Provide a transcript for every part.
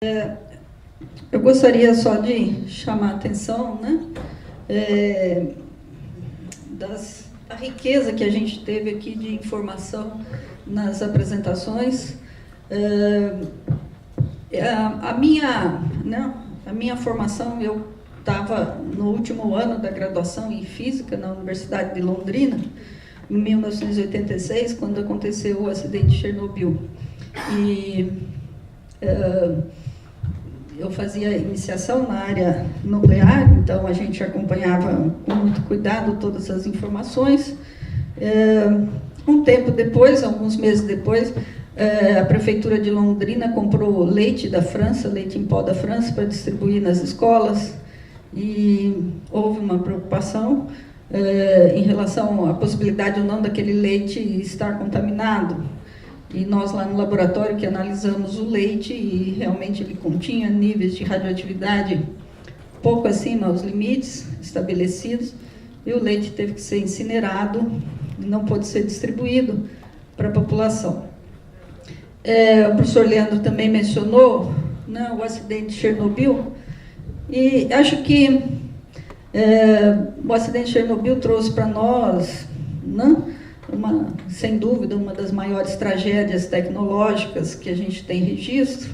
Eu gostaria só de chamar a atenção, né, da riqueza que a gente teve aqui de informação nas apresentações. A minha formação, eu estava no último ano da graduação em Física na Universidade de Londrina, em 1986, quando aconteceu o acidente de Chernobyl. E eu fazia iniciação na área nuclear, então a gente acompanhava com muito cuidado todas as informações. Um tempo depois, alguns meses depois, a Prefeitura de Londrina comprou leite da França, leite em pó da França, para distribuir nas escolas, e houve uma preocupação em relação à possibilidade ou não daquele leite estar contaminado. E nós lá no laboratório que analisamos o leite, e realmente ele continha níveis de radioatividade pouco acima dos limites estabelecidos, e o leite teve que ser incinerado e não pôde ser distribuído para a população. O professor Leandro também mencionou, né, o acidente de Chernobyl, e acho que o acidente de Chernobyl trouxe para nós, né, sem dúvida, uma das maiores tragédias tecnológicas que a gente tem registro.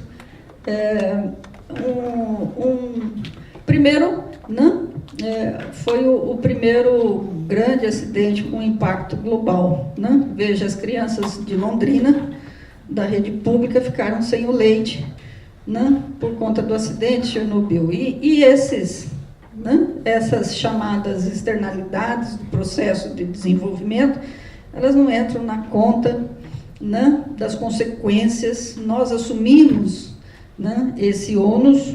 Primeiro, né, foi o primeiro grande acidente com impacto global, né? Veja, as crianças de Londrina, da rede pública, ficaram sem o leite, né, por conta do acidente de Chernobyl. E essas chamadas externalidades do processo de desenvolvimento, elas não entram na conta, né, das consequências. Nós assumimos, né, esse ônus,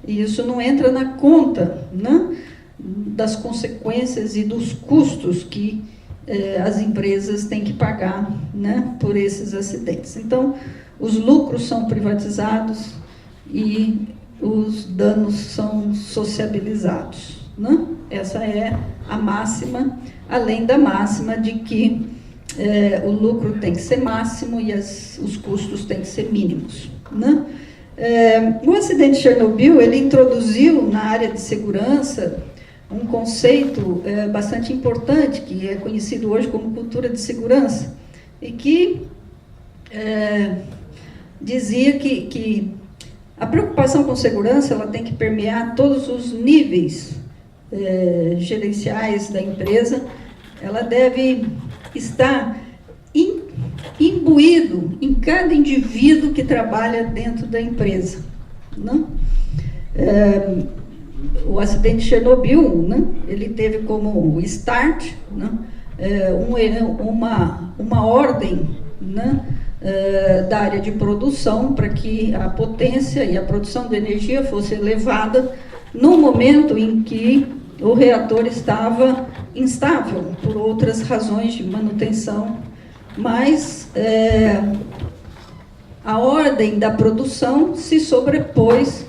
e isso não entra na conta, né, das consequências e dos custos que as empresas têm que pagar, né, por esses acidentes. Então, os lucros são privatizados e os danos são sociabilizados, né? Essa é a máxima, além da máxima de que o lucro tem que ser máximo e os custos têm que ser mínimos, né? O acidente de Chernobyl, ele introduziu na área de segurança um conceito bastante importante, que é conhecido hoje como cultura de segurança, e que dizia que a preocupação com segurança ela tem que permear todos os níveis gerenciais da empresa. Ela deve estar imbuído em cada indivíduo que trabalha dentro da empresa, né? O acidente de Chernobyl, né, ele teve como start, né, uma ordem, né, da área de produção, para que a potência e a produção de energia fosse elevada no momento em que o reator estava instável, por outras razões de manutenção, mas a ordem da produção se sobrepôs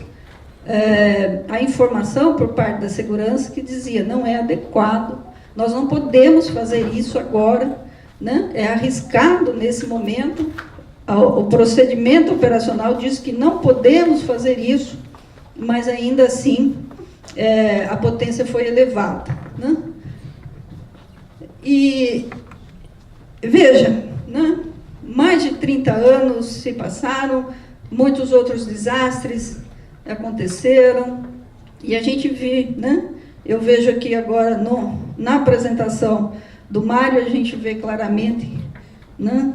à informação por parte da segurança que dizia: não é adequado, nós não podemos fazer isso agora, né? É arriscado nesse momento, o procedimento operacional diz que não podemos fazer isso, mas ainda assim a potência foi elevada, né? E veja, né, mais de 30 anos se passaram, muitos outros desastres aconteceram, e a gente vê, né, eu vejo aqui agora na apresentação do Mário, a gente vê claramente, né,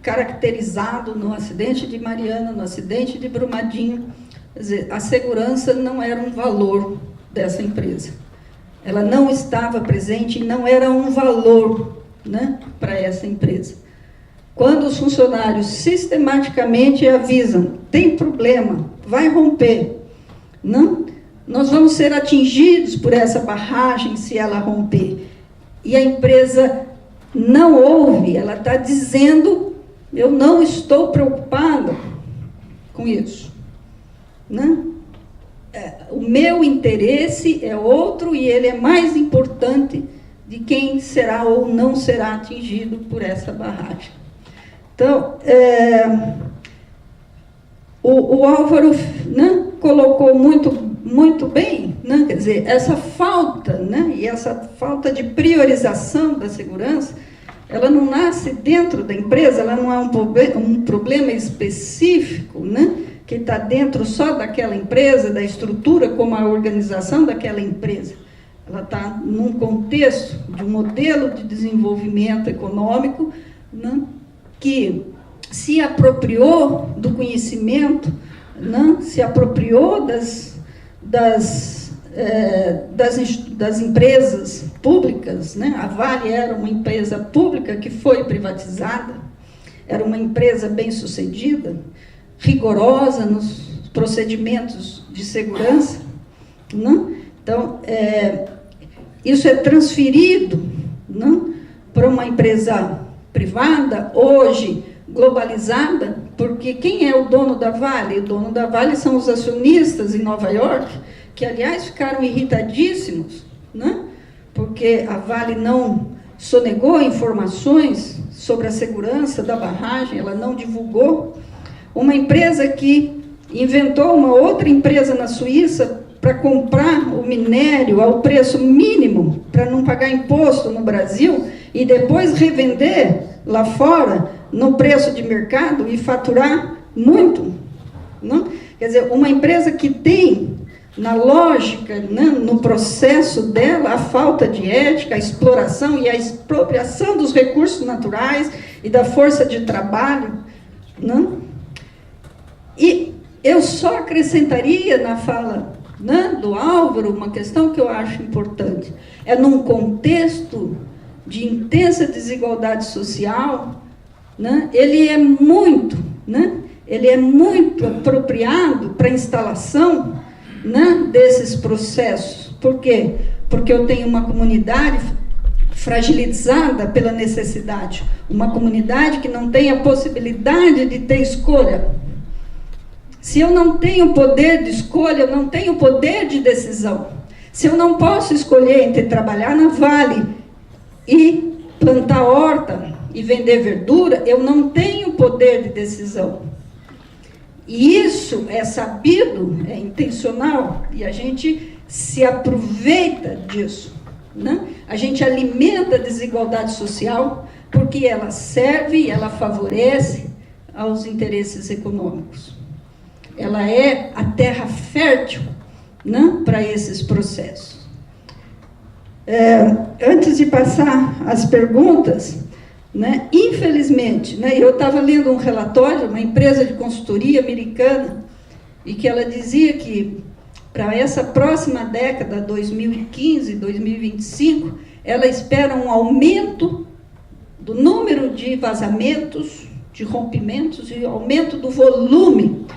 caracterizado no acidente de Mariana, no acidente de Brumadinho. Quer dizer, a segurança não era um valor dessa empresa. Ela não estava presente e não era um valor, né, para essa empresa. Quando os funcionários sistematicamente avisam: tem problema, vai romper, não? Nós vamos ser atingidos por essa barragem se ela romper. E a empresa não ouve, ela está dizendo: eu não estou preocupada com isso, né? O meu interesse é outro e ele é mais importante de quem será ou não será atingido por essa barragem. Então, o Álvaro, né, colocou muito bem, né, quer dizer, essa falta, né, e essa falta de priorização da segurança, ela não nasce dentro da empresa, ela não é um problema específico, né, que está dentro só daquela empresa, da estrutura, como a organização daquela empresa. Ela está num contexto de um modelo de desenvolvimento econômico, né, que se apropriou do conhecimento, né, se apropriou das empresas públicas, né? A Vale era uma empresa pública que foi privatizada, era uma empresa bem-sucedida, rigorosa nos procedimentos de segurança, né? Então, isso é transferido, né, para uma empresa privada, hoje globalizada, porque quem é o dono da Vale? O dono da Vale são os acionistas em Nova York, que, aliás, ficaram irritadíssimos, né? Porque a Vale não sonegou informações sobre a segurança da barragem, ela não divulgou. Uma empresa que inventou uma outra empresa na Suíça para comprar o minério ao preço mínimo, para não pagar imposto no Brasil, e depois revender lá fora no preço de mercado e faturar muito, não? Quer dizer, uma empresa que tem na lógica, né, no processo dela, a falta de ética, a exploração e a expropriação dos recursos naturais e da força de trabalho, não? E eu só acrescentaria na fala, né, do Álvaro uma questão que eu acho importante. É num contexto de intensa desigualdade social, né, ele é muito apropriado para a instalação, né, desses processos. Por quê? Porque eu tenho uma comunidade fragilizada pela necessidade, uma comunidade que não tem a possibilidade de ter escolha. Se eu não tenho poder de escolha, eu não tenho poder de decisão. Se eu não posso escolher entre trabalhar na Vale e plantar horta e vender verdura, eu não tenho poder de decisão. E isso é sabido, é intencional, e a gente se aproveita disso, né? A gente alimenta a desigualdade social porque ela serve e ela favorece aos interesses econômicos. Ela é a terra fértil, né, para esses processos. Antes de passar as perguntas, né, infelizmente, né, eu estava lendo um relatório, uma empresa de consultoria americana, e que ela dizia que para essa próxima década, 2015, 2025, ela espera um aumento do número de vazamentos, de rompimentos, e aumento do volume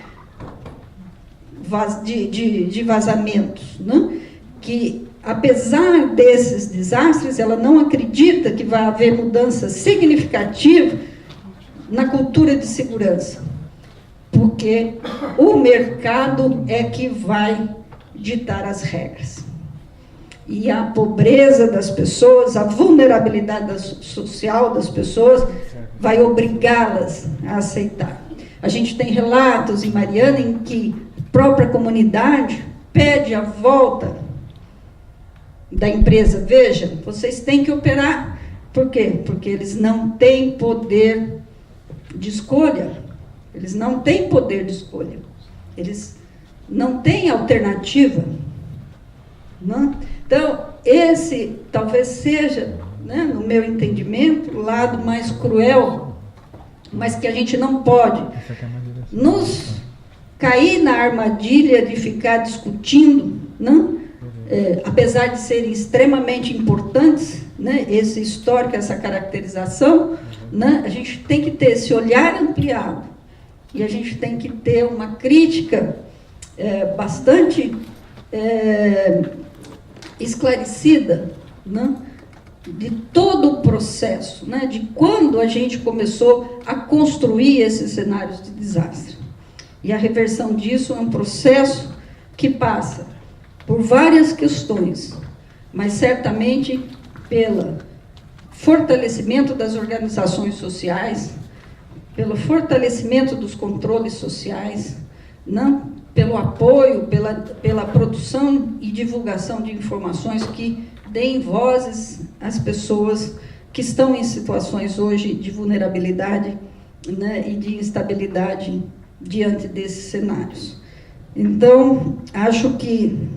de vazamentos, né? Que, apesar desses desastres, ela não acredita que vai haver mudança significativa na cultura de segurança, porque o mercado é que vai ditar as regras. E a pobreza das pessoas, a vulnerabilidade social das pessoas, vai obrigá-las a aceitar. A gente tem relatos em Mariana em que a própria comunidade pede a volta da empresa. Veja, vocês têm que operar. Por quê? Porque eles não têm poder de escolha. Eles não têm poder de escolha. Eles não têm alternativa. Não? Então, esse talvez seja, né, no meu entendimento, o lado mais cruel, mas que a gente não pode nos cair na armadilha de ficar discutindo, né? Apesar de serem extremamente importantes, né, esse histórico, essa caracterização, né, a gente tem que ter esse olhar ampliado e a gente tem que ter uma crítica bastante esclarecida, né, de todo o processo, né, de quando a gente começou a construir esses cenários de desastre. E a reversão disso é um processo que passa por várias questões, mas certamente pelo fortalecimento das organizações sociais, pelo fortalecimento dos controles sociais, não pelo apoio, pela produção e divulgação de informações que deem vozes às pessoas que estão em situações hoje de vulnerabilidade, né, e de instabilidade diante desses cenários. Então, acho que,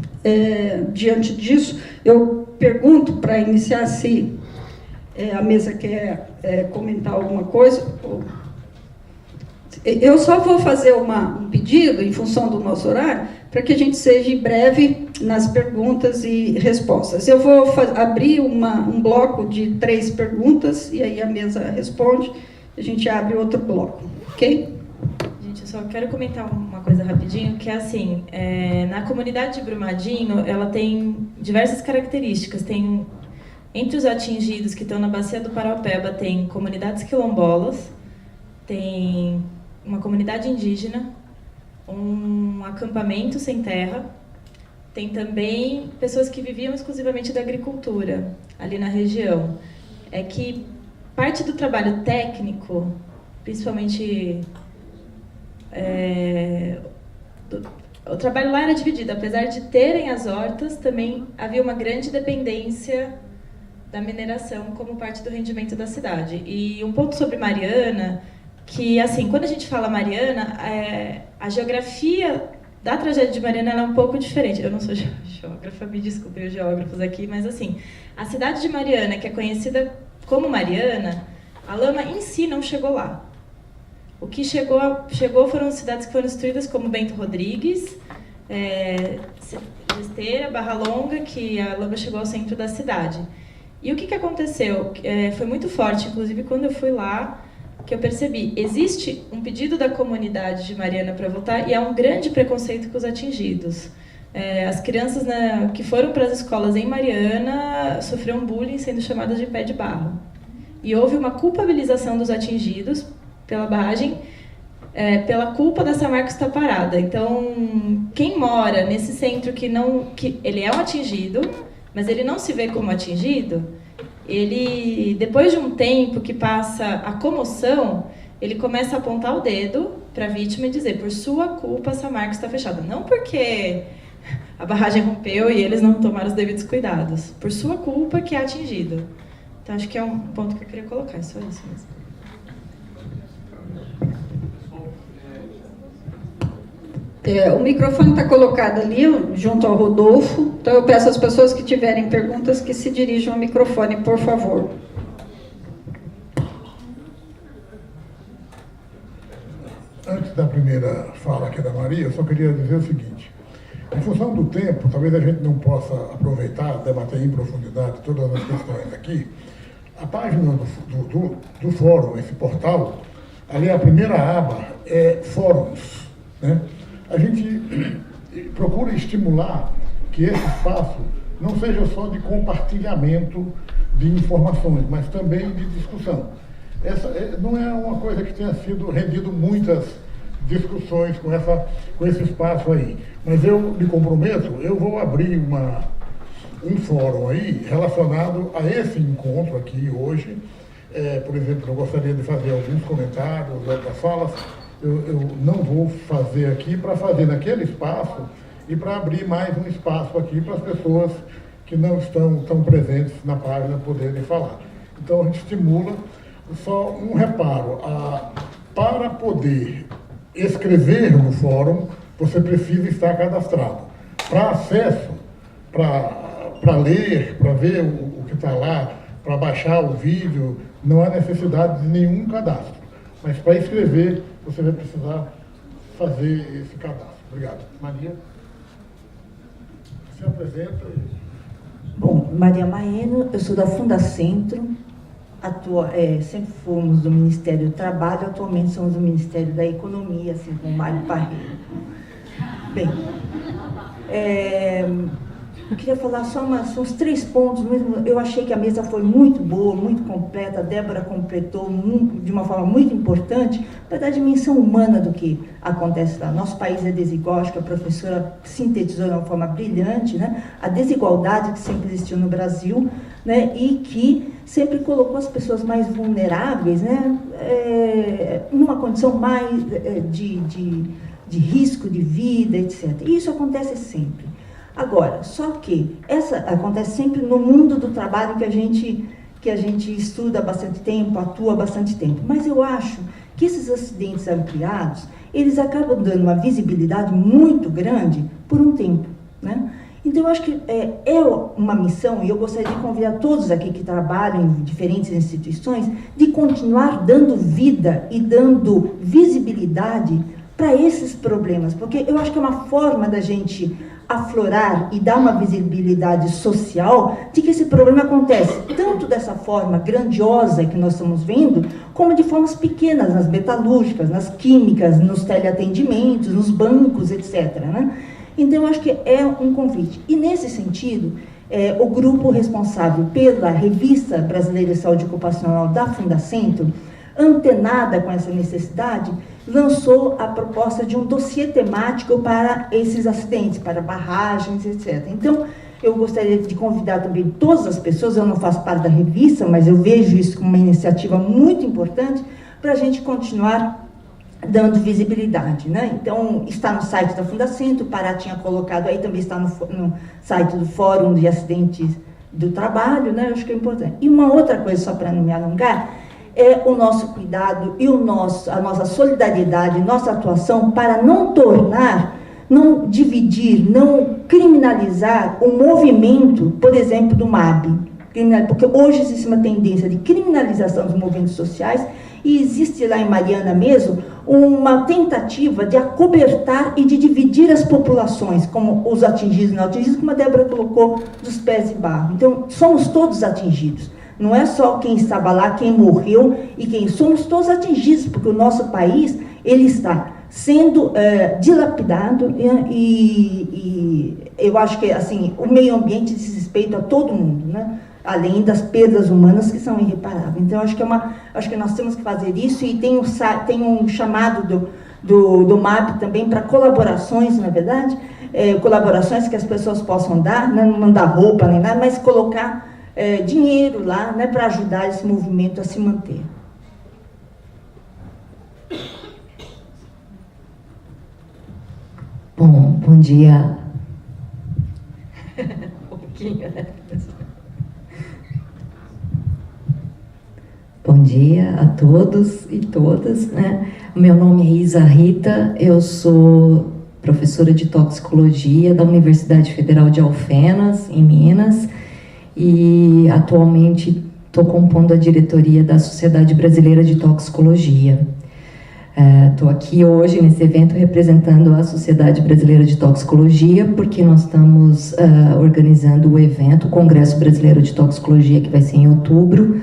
diante disso, eu pergunto, para iniciar, se a mesa quer comentar alguma coisa. Eu só vou fazer um pedido, em função do nosso horário, para que a gente seja breve nas perguntas e respostas. Eu vou abrir um bloco de 3 perguntas, e aí a mesa responde, a gente abre outro bloco, ok? Gente, eu só quero comentar uma coisa rapidinho, que é assim, na comunidade de Brumadinho, ela tem diversas características. Tem, entre os atingidos que estão na Bacia do Paraopeba, tem comunidades quilombolas, tem uma comunidade indígena, um acampamento sem terra, tem também pessoas que viviam exclusivamente da agricultura, ali na região. É que parte do trabalho técnico, principalmente... o trabalho lá era dividido. Apesar de terem as hortas, também havia uma grande dependência da mineração como parte do rendimento da cidade. E um ponto sobre Mariana, que, assim, quando a gente fala Mariana, a geografia da tragédia de Mariana ela é um pouco diferente. Eu não sou geógrafa, me desculpem os geógrafos aqui, mas, assim, a cidade de Mariana, que é conhecida como Mariana, a lama em si não chegou lá. O que chegou foram cidades que foram destruídas, como Bento Rodrigues, Esteira, Barra Longa, que a lama chegou ao centro da cidade. E o que aconteceu? Foi muito forte, inclusive quando eu fui lá, que eu percebi, existe um pedido da comunidade de Mariana para votar e há um grande preconceito com os atingidos. As crianças, né, que foram para as escolas em Mariana sofreram bullying sendo chamadas de pé de barro. E houve uma culpabilização dos atingidos pela barragem, pela culpa da Samarco estar parada. Então, quem mora nesse centro que ele é um atingido, mas ele não se vê como atingido, ele, depois de um tempo que passa a comoção, ele começa a apontar o dedo para a vítima e dizer, por sua culpa a Samarco está fechada. Não porque a barragem rompeu e eles não tomaram os devidos cuidados. Por sua culpa que é atingido. Então, acho que é um ponto que eu queria colocar, é só isso mesmo. O microfone está colocado ali, junto ao Rodolfo. Então, eu peço às pessoas que tiverem perguntas que se dirijam ao microfone, por favor. Antes da primeira fala aqui da Maria, eu só queria dizer o seguinte. Em função do tempo, talvez a gente não possa aproveitar, debater em profundidade todas as questões aqui. A página do fórum, esse portal, ali a primeira aba é fóruns, né? A gente procura estimular que esse espaço não seja só de compartilhamento de informações, mas também de discussão. Essa não é uma coisa que tenha sido rendido muitas discussões com esse espaço aí. Mas eu me comprometo, eu vou abrir um fórum aí relacionado a esse encontro aqui hoje. Por exemplo, eu gostaria de fazer alguns comentários das falas. Eu não vou fazer aqui para fazer naquele espaço e para abrir mais um espaço aqui para as pessoas que não estão tão presentes na página poderem falar. Então, a gente estimula. Só um reparo, para poder escrever no fórum, você precisa estar cadastrado. Para acesso, para ler, para ver o que está lá, para baixar o vídeo, não há necessidade de nenhum cadastro. Mas para escrever, você vai precisar fazer esse cadastro. Obrigado. Maria? Se apresenta. Bom, Maria Maeno, eu sou da Fundacentro, sempre fomos do Ministério do Trabalho, atualmente somos do Ministério da Economia, assim como Mário Parreira. Bem, Eu queria falar só uns 3 pontos mesmo. Eu achei que a mesa foi muito boa, muito completa. A Débora completou de uma forma muito importante para dar a dimensão humana do que acontece lá. Nosso país é desigual, acho que a professora sintetizou de uma forma brilhante, né? A desigualdade que sempre existiu no Brasil, né? E que sempre colocou as pessoas mais vulneráveis, né? Numa condição mais de risco de vida, etc. E isso acontece sempre. Agora, só que essa acontece sempre no mundo do trabalho que a gente estuda há bastante tempo, atua há bastante tempo. Mas eu acho que esses acidentes ampliados, eles acabam dando uma visibilidade muito grande por um tempo, né? Então, eu acho que é uma missão, e eu gostaria de convidar todos aqui que trabalham em diferentes instituições, de continuar dando vida e dando visibilidade para esses problemas, porque eu acho que é uma forma da gente aflorar e dar uma visibilidade social de que esse problema acontece tanto dessa forma grandiosa que nós estamos vendo, como de formas pequenas, nas metalúrgicas, nas químicas, nos teleatendimentos, nos bancos, etc., né? Então, eu acho que é um convite. E, nesse sentido, o grupo responsável pela Revista Brasileira de Saúde Ocupacional da Fundacentro, antenada com essa necessidade, lançou a proposta de um dossiê temático para esses acidentes, para barragens, etc. Então, eu gostaria de convidar também todas as pessoas, eu não faço parte da revista, mas eu vejo isso como uma iniciativa muito importante para a gente continuar dando visibilidade, né? Então, está no site da Fundacentro, o Pará tinha colocado aí, também está no site do Fórum de Acidentes do Trabalho, né? Eu acho que é importante. E uma outra coisa, só para não me alongar, é o nosso cuidado e a nossa solidariedade, nossa atuação para não tornar, não dividir, não criminalizar o movimento, por exemplo, do MAB. Porque hoje existe uma tendência de criminalização dos movimentos sociais e existe lá em Mariana mesmo uma tentativa de acobertar e de dividir as populações, como os atingidos e não atingidos, como a Débora colocou, dos pés em barro. Então, somos todos atingidos. Não é só quem estava lá, quem morreu e quem somos todos atingidos, porque o nosso país ele está sendo dilapidado e eu acho que assim o meio ambiente diz respeito a todo mundo, né? Além das perdas humanas que são irreparáveis. Então acho que nós temos que fazer isso e tem um chamado do MAP também para colaborações, na verdade, colaborações que as pessoas possam dar, né? Não mandar roupa nem nada, mas colocar dinheiro lá, né, para ajudar esse movimento a se manter. Bom dia. Um pouquinho, né? Bom dia a todos e todas, né? O meu nome é Isa Rita, eu sou professora de toxicologia da Universidade Federal de Alfenas, em Minas, e atualmente estou compondo a diretoria da Sociedade Brasileira de Toxicologia. Estou aqui hoje nesse evento representando a Sociedade Brasileira de Toxicologia, porque nós estamos organizando o evento, o Congresso Brasileiro de Toxicologia, que vai ser em outubro,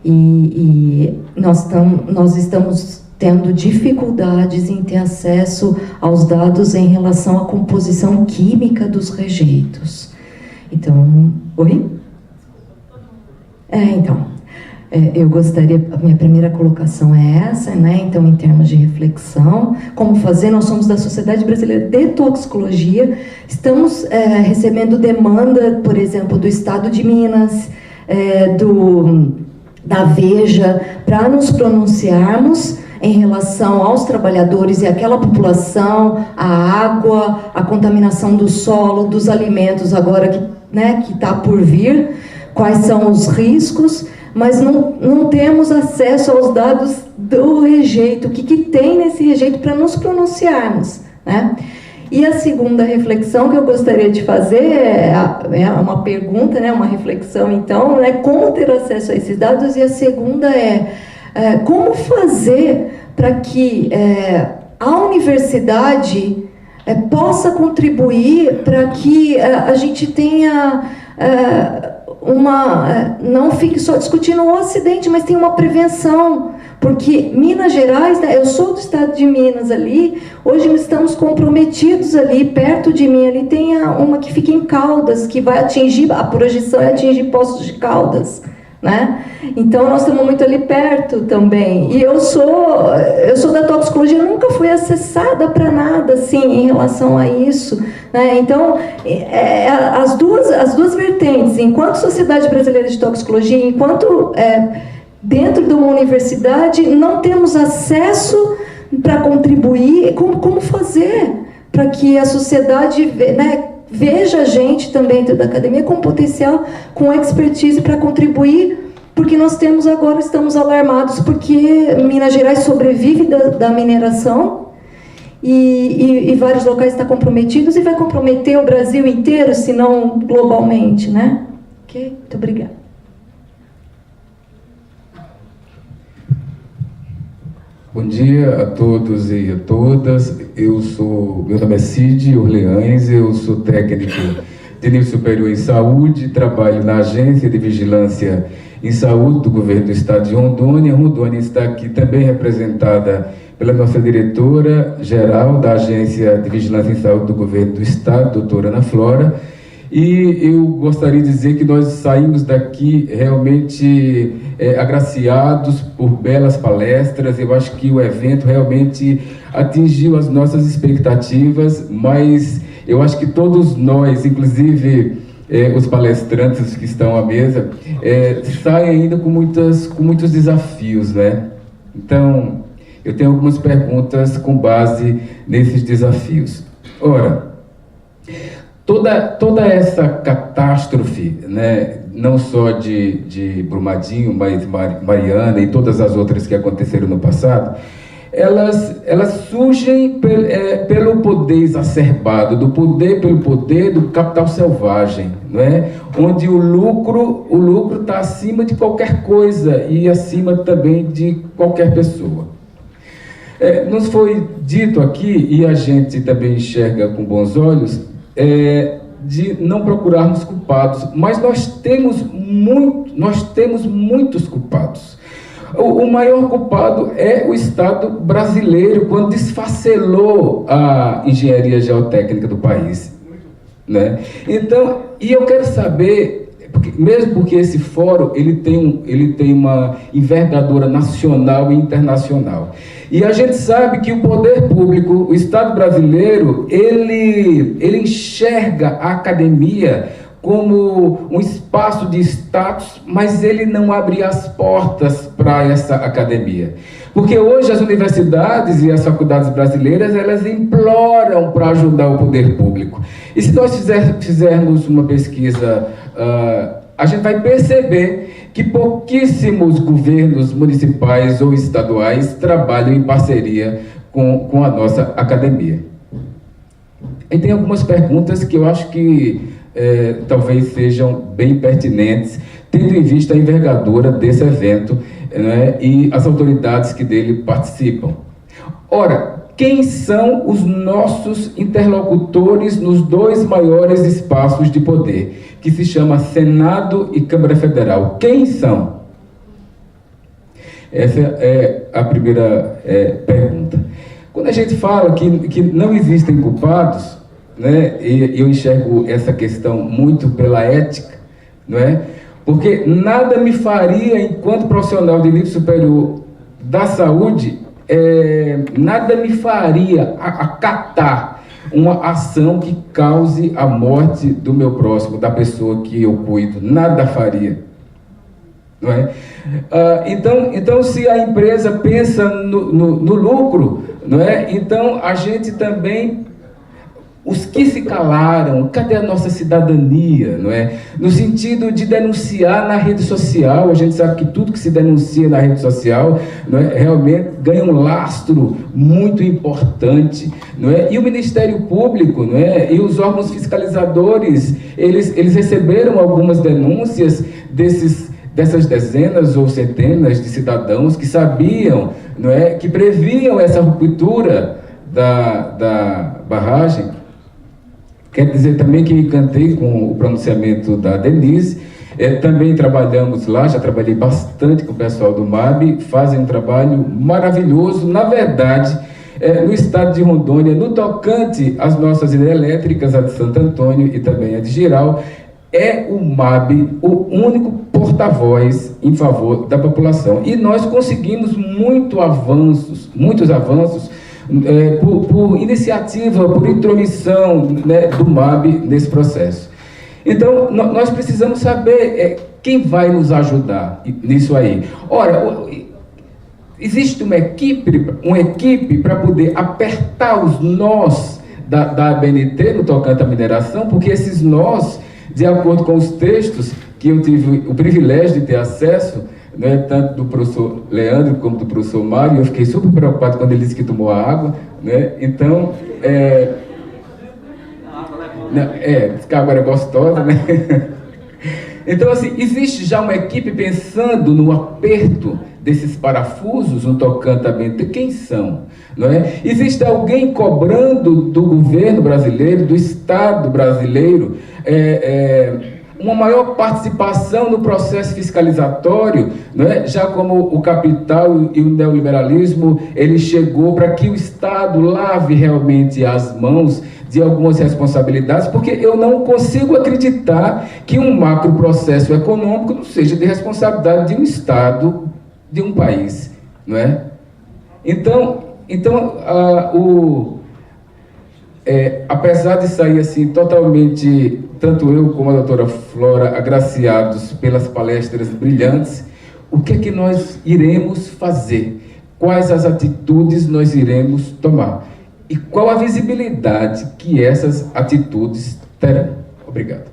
e nós estamos tendo dificuldades em ter acesso aos dados em relação à composição química dos rejeitos. Então, oi? Eu gostaria, a minha primeira colocação é essa, né? Então, em termos de reflexão, como fazer, nós somos da Sociedade Brasileira de Toxicologia, estamos recebendo demanda, por exemplo, do Estado de Minas, da Veja, para nos pronunciarmos em relação aos trabalhadores e àquela população, a água, a contaminação do solo, dos alimentos agora que está por vir, quais são os riscos, mas não temos acesso aos dados do rejeito, o que tem nesse rejeito para nos pronunciarmos, né? E a segunda reflexão que eu gostaria de fazer é uma pergunta, né, uma reflexão, então, né, como ter acesso a esses dados, e a segunda como fazer para que a universidade possa contribuir para que a gente tenha não fique só discutindo o acidente, mas tem uma prevenção, porque Minas Gerais, eu sou do estado de Minas ali, hoje estamos comprometidos ali, perto de mim, ali tem uma que fica em Caldas, que vai atingir, a projeção é atingir Poços de Caldas, né? Então nós estamos muito ali perto também, e eu sou da toxicologia, nunca fui acessada para nada assim em relação a isso, né? Então as duas vertentes, enquanto Sociedade Brasileira de Toxicologia, enquanto dentro de uma universidade, não temos acesso para contribuir. Como fazer para que a sociedade, né, veja a gente também dentro da academia com potencial, com expertise para contribuir, porque nós temos agora, estamos alarmados, porque Minas Gerais sobrevive da mineração e vários locais estão comprometidos e vai comprometer o Brasil inteiro, se não globalmente, né? Ok? Muito obrigada. Bom dia a todos e a todas. Meu nome é Cid Orleães, eu sou técnico de nível superior em saúde, trabalho na Agência de Vigilância em Saúde do Governo do Estado de Rondônia. Rondônia está aqui também representada pela nossa diretora-geral da Agência de Vigilância em Saúde do Governo do Estado, doutora Ana Flora. E eu gostaria de dizer que nós saímos daqui realmente agraciados por belas palestras. Eu acho que o evento realmente atingiu as nossas expectativas, mas eu acho que todos nós, inclusive os palestrantes que estão à mesa, saem ainda com muitos desafios, né? Então, eu tenho algumas perguntas com base nesses desafios. Ora, toda essa catástrofe, né, não só de Brumadinho, mas Mariana e todas as outras que aconteceram no passado, elas surgem pelo poder exacerbado, pelo poder do capital selvagem, não é? Onde o lucro está acima de qualquer coisa e acima também de qualquer pessoa. Nos foi dito aqui, e a gente também enxerga com bons olhos, de não procurarmos culpados, mas nós temos muitos culpados. O maior culpado é o Estado brasileiro, quando desfacelou a engenharia geotécnica do país, né? Então, e eu quero saber, mesmo porque esse fórum ele tem uma envergadura nacional e internacional. E a gente sabe que o poder público, o Estado brasileiro, ele enxerga a academia como um espaço de status, mas ele não abre as portas para essa academia. Porque hoje as universidades e as faculdades brasileiras, elas imploram para ajudar o poder público. E se nós fizermos uma pesquisa, a gente vai perceber que pouquíssimos governos municipais ou estaduais trabalham em parceria com a nossa academia. E tem algumas perguntas que eu acho que talvez sejam bem pertinentes, tendo em vista a envergadura desse evento, né, e as autoridades que dele participam. Ora, quem são os nossos interlocutores nos dois maiores espaços de poder, que se chama Senado e Câmara Federal? Quem são? Essa é a primeira pergunta. Quando a gente fala que não existem culpados, né, e eu enxergo essa questão muito pela ética, não é? Porque nada me faria, enquanto profissional de nível superior da saúde, nada me faria acatar uma ação que cause a morte do meu próximo, da pessoa que eu cuido. Nada faria, não é? Então, se a empresa pensa no lucro, não é? Então a gente também, os que se calaram, cadê a nossa cidadania, não é? No sentido de denunciar na rede social, a gente sabe que tudo que se denuncia na rede social, não é, realmente ganha um lastro muito importante, não é? E o Ministério Público, não é? E os órgãos fiscalizadores, eles receberam algumas denúncias dessas dezenas ou centenas de cidadãos que sabiam, não é, que previam essa ruptura da barragem. Quer dizer também que me encantei com o pronunciamento da Denise. Também trabalhamos lá, já trabalhei bastante com o pessoal do MAB, fazem um trabalho maravilhoso, na verdade, no estado de Rondônia, no tocante às nossas hidrelétricas, a de Santo Antônio e também a de Giral, é o MAB o único porta-voz em favor da população. E nós conseguimos muitos avanços, por iniciativa, por intromissão, né, do MAB nesse processo. Então, nós precisamos saber quem vai nos ajudar nisso aí. Ora, existe uma equipe para poder apertar os nós da ABNT no tocante à mineração, porque esses nós, de acordo com os textos que eu tive o privilégio de ter acesso, né, tanto do professor Leandro como do professor Mário, eu fiquei super preocupado quando ele disse que tomou a água, né? Então, diz que a água era gostosa, né? Então, assim, existe já uma equipe pensando no aperto desses parafusos no tocante à ABNT. Quem são? Não é? Existe alguém cobrando do governo brasileiro, do Estado brasileiro, uma maior participação no processo fiscalizatório, não é? Já como o capital e o neoliberalismo, ele chegou para que o Estado lave realmente as mãos de algumas responsabilidades, porque eu não consigo acreditar que um macro processo econômico não seja de responsabilidade de um Estado, de um país, não é? Então apesar de sair assim totalmente, tanto eu como a doutora Flora, agraciados pelas palestras brilhantes, o que é que nós iremos fazer? Quais as atitudes nós iremos tomar? E qual a visibilidade que essas atitudes terão? Obrigado.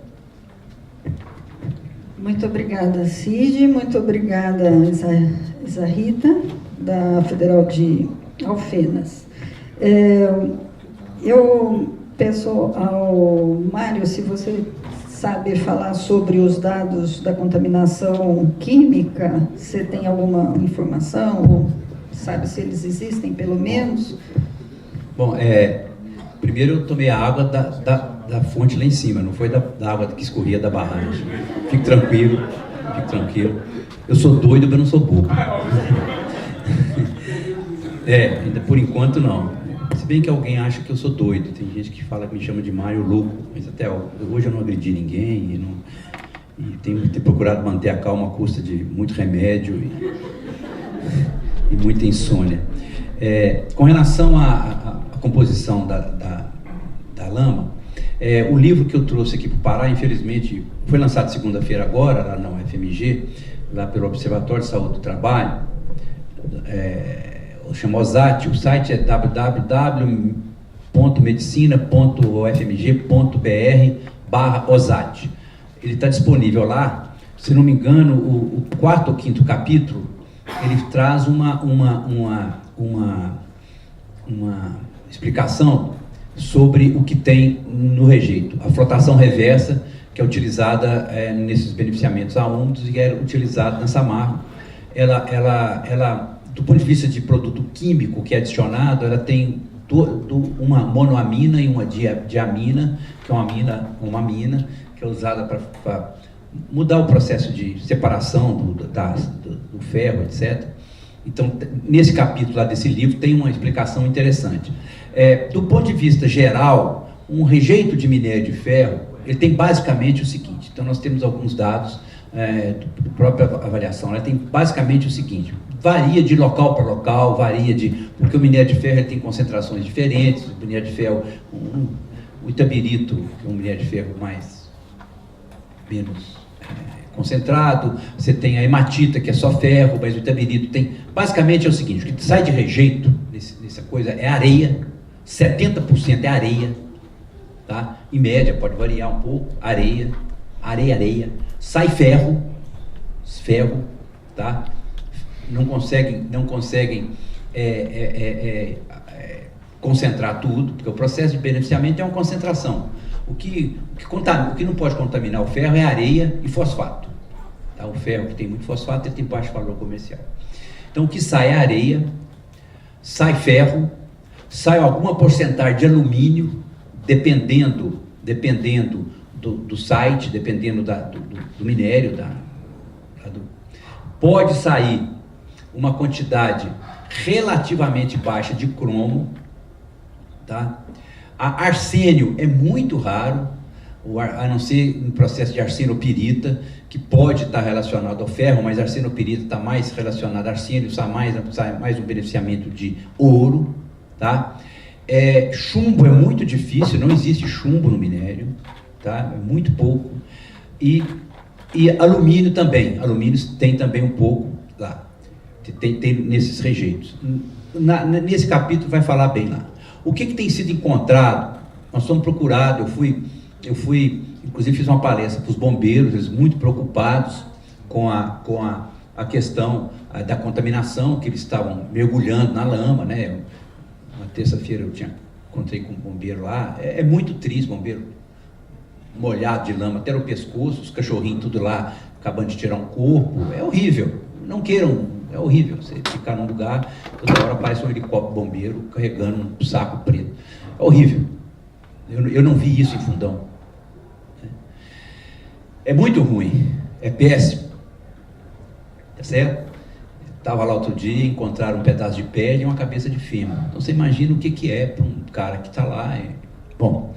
Muito obrigada, Cid. Muito obrigada, Isa Rita, da Federal de Alfenas. Eu peço ao Mário, se você sabe falar sobre os dados da contaminação química, você tem alguma informação, ou sabe se eles existem, pelo menos? Bom, primeiro eu tomei a água da fonte lá em cima, não foi da água que escorria da barragem. Fique tranquilo. Eu sou doido, mas não sou bobo. Ainda por enquanto não. Se bem que alguém acha que eu sou doido, tem gente que fala que me chama de Mário louco, mas até hoje eu não agredi ninguém e tenho que ter procurado manter a calma à custa de muito remédio e muita insônia. Com relação à composição da lama, o livro que eu trouxe aqui para o Pará, infelizmente, foi lançado segunda-feira agora, lá na UFMG, lá pelo Observatório de Saúde do Trabalho, chama OSAT, o site é www.medicina.ufmg.br/OSAT. Ele está disponível lá, se não me engano, o 4º ou 5º capítulo, ele traz uma explicação sobre o que tem no rejeito. A flotação reversa, que é utilizada nesses beneficiamentos A1 e era utilizada na Samarco, ela do ponto de vista de produto químico que é adicionado, ela tem uma monoamina e uma diamina, que é uma amina, que é usada para mudar o processo de separação do ferro, etc. Então, nesse capítulo lá desse livro, tem uma explicação interessante. Do ponto de vista geral, um rejeito de minério de ferro, ele tem basicamente o seguinte, então nós temos alguns dados da própria avaliação, ela tem basicamente o seguinte: varia de local para local, porque o minério de ferro ele tem concentrações diferentes. O minério de ferro, o itabirito, que é um minério de ferro menos concentrado, você tem a hematita, que é só ferro, mas o itabirito tem... Basicamente é o seguinte: o que sai de rejeito nessa coisa é areia, 70% é areia, tá? Em média, pode variar um pouco, areia, sai ferro, tá? Não conseguem concentrar tudo, porque o processo de beneficiamento é uma concentração. O que não pode contaminar o ferro é areia e fosfato. Tá? O ferro que tem muito fosfato, ele tem baixo valor comercial. Então, o que sai é areia, sai ferro, sai alguma porcentagem de alumínio, dependendo dependendo do site, dependendo do minério, pode sair uma quantidade relativamente baixa de cromo, tá? Arsênio é muito raro, a não ser em processo de arsenopirita, que pode estar relacionado ao ferro, mas arsenopirita está mais relacionado a arsênio, sai mais um beneficiamento de ouro, tá? Chumbo é muito difícil, não existe chumbo no minério, tá? É muito pouco. E alumínio também, alumínio tem também um pouco lá, tem nesses rejeitos. Nesse capítulo vai falar bem lá. O que tem sido encontrado? Nós somos procurados, eu fui, inclusive fiz uma palestra para os bombeiros, eles muito preocupados com a questão da contaminação, que eles estavam mergulhando na lama, né? Uma terça-feira eu encontrei com um bombeiro lá, é muito triste, bombeiro molhado de lama até o pescoço, os cachorrinhos tudo lá, acabando de tirar um corpo, é horrível, não queiram, é horrível, você ficar num lugar, toda hora aparece um helicóptero bombeiro carregando um saco preto, é horrível, eu não vi isso em Fundão, é muito ruim, é péssimo, tá certo? Estava lá outro dia, encontraram um pedaço de pele e uma cabeça de fêmur. Então você imagina o que é para um cara que está lá. Bom,